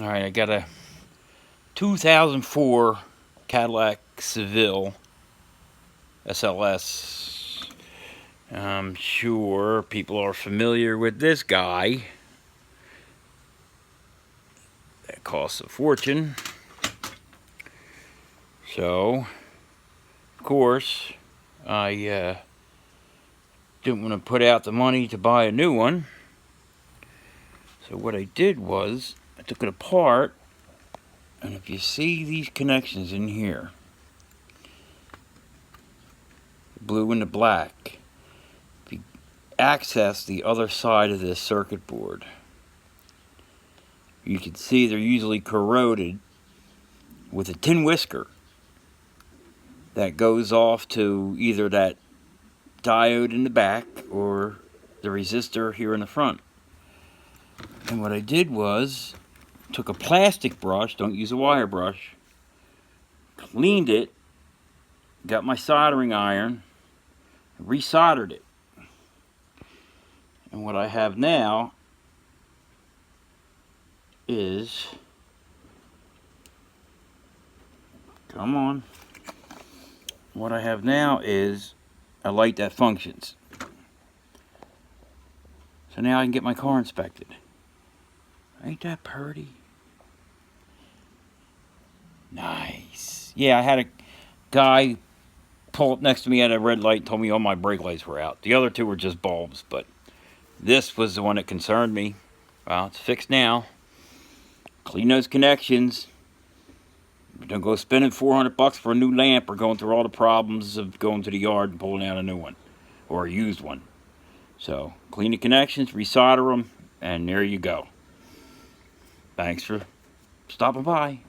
Alright, I got a 2004 Cadillac Seville SLS. I'm sure people are familiar with this guy. That costs a fortune. So, of course, I didn't want to put out the money to buy a new one. So what I did was, I took it apart, and if you see these connections in here, the blue and the black, if you access the other side of this circuit board, you can see they're usually corroded with a tin whisker that goes off to either that diode in the back or the resistor here in the front. And what I did was, took a plastic brush, don't use a wire brush, cleaned it, got my soldering iron, resoldered it. And what I have now is, come on, what I have now is a light that functions. So now I can get my car inspected. Ain't that pretty? Nice. Yeah, I had a guy pull up next to me at a red light and told me all my brake lights were out. The other two were just bulbs, but this was the one that concerned me. Well, it's fixed now. Clean those connections. Don't go spending $400 for a new lamp or going through all the problems of going to the yard and pulling out a new one or a used one. So, clean the connections, resolder them, and there you go. Thanks for stopping by.